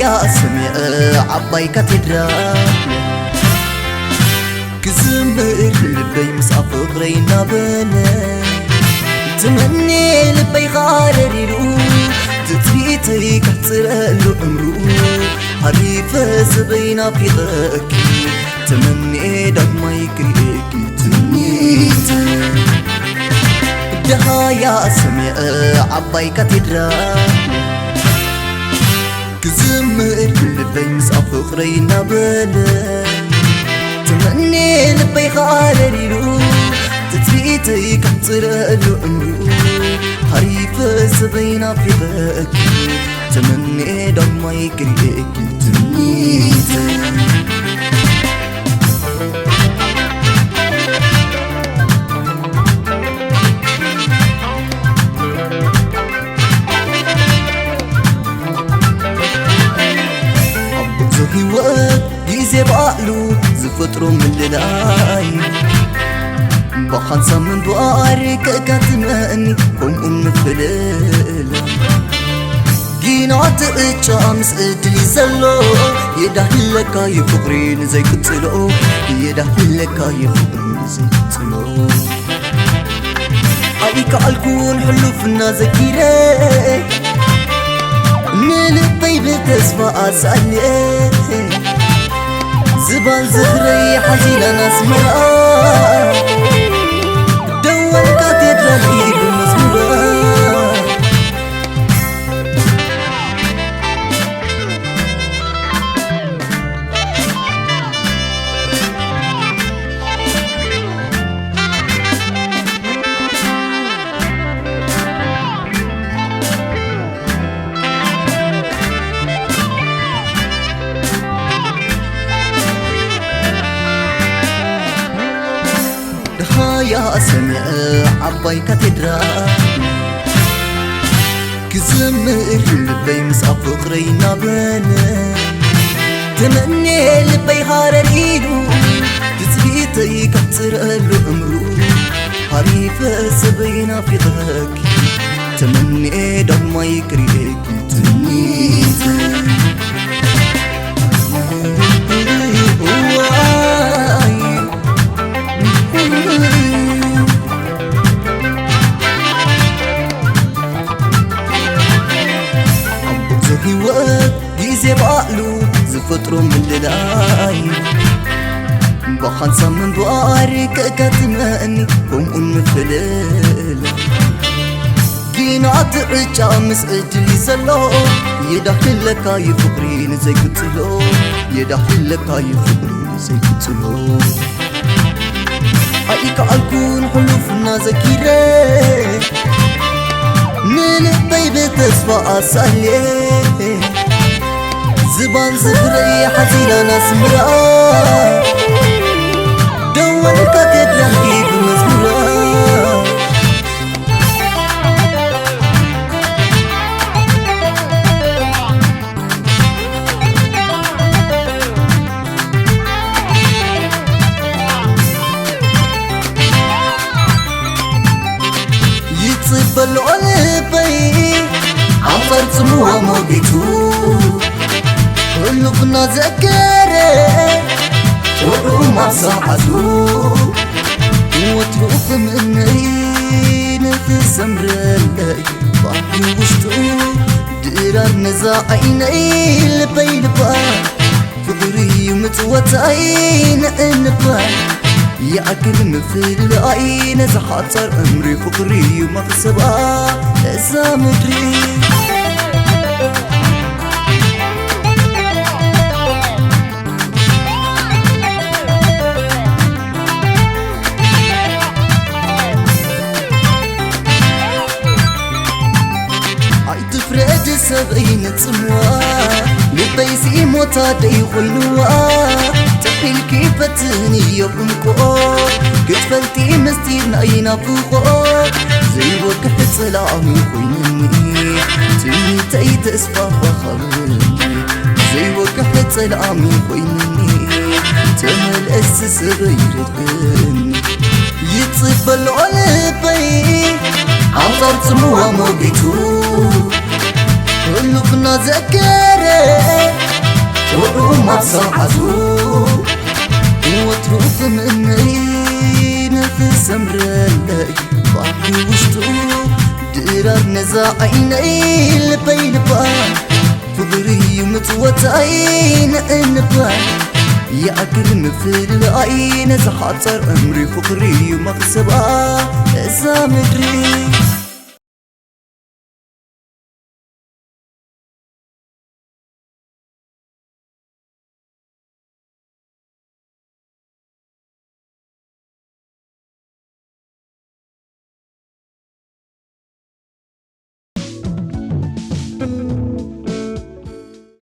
يا سمع عباي كاتدرال كزمر لبي مسعى فقرينا بنا تمني لبي خارريرو تتريتي كترالو امرو حريفة سبينا في ذاكي تمني دق ما يكريكي تمنيت دها يا سمع عباي كاتدرال كزمر لبي مسعى فقرينا بنا تمني لبي خارريرو تتريتي كترالو امرو حريفة سبينا في ذاكي تمني دق ما يكريكي تمنيت ጊዜ ባሉ ዝፈጥሮ ምልላይ بخان من بارك كاتمني قوم مفلل جينات اتشامس ادلي زلو يدهلك يفقرين زي كتلو يدهلك يفقرين زي كتلو عليك الكون حلوفنا زكيري نلبي بتسفى أسألي زبان زهري حزينة ناس مرأة دول كاتدرالي بالمزمورة يا سمع عباي كاتدرال كزمر لبي مسعى فقرينا بنا تمني لبي هارريرو تتريتي كترالو امرو حريفة سبينا في ذاكي تمني دق ما يكريكي تمنيت ጊዜ ባሉ ዝፈጥሮ ምልላይ بخان من بارك كاتمني قوم مفلل جينات اتشامس ادلي زلو يدهلك يفقرين زي كتلو يدهلك يفقرين زي كتلو عليك الكون حلوفنا زكيري نلبي بتسفى أسألي زبان زهري حزينة ناس مرأة دول كاتدرالي بالمزمورة يتصبلو قلبي عفر سموها موجتو قلوبنا ذكرى وروما صحتو وتروف مني نتسمر اللي باقي وشتو ديرار نزا عيني لبي لبا فقري متوتعين انبا يا أكل مثل العين زحطر أمري فقري ومغصبا إذا مدري عيتفرد سبعين تموا لبيسي موتا دي خلوا تحيل كيفتني يبنكو كتفلتي مستير ناينا فوقو زي وكحت سلامي خوينني تني تايت اسفا بخبرني زي وكحت سلامي خوينني تمل اسس غيرتني يتصب العلبي عطر سموها موجتو قلوبنا ذكرى صعدو وتروف مني نفس أمرلي باقي وشتو درار نزا عيني لبين بان فقري متوتعين انبان يا أكرم في العين زحاطر أمري فقري مكسبا إذا مدري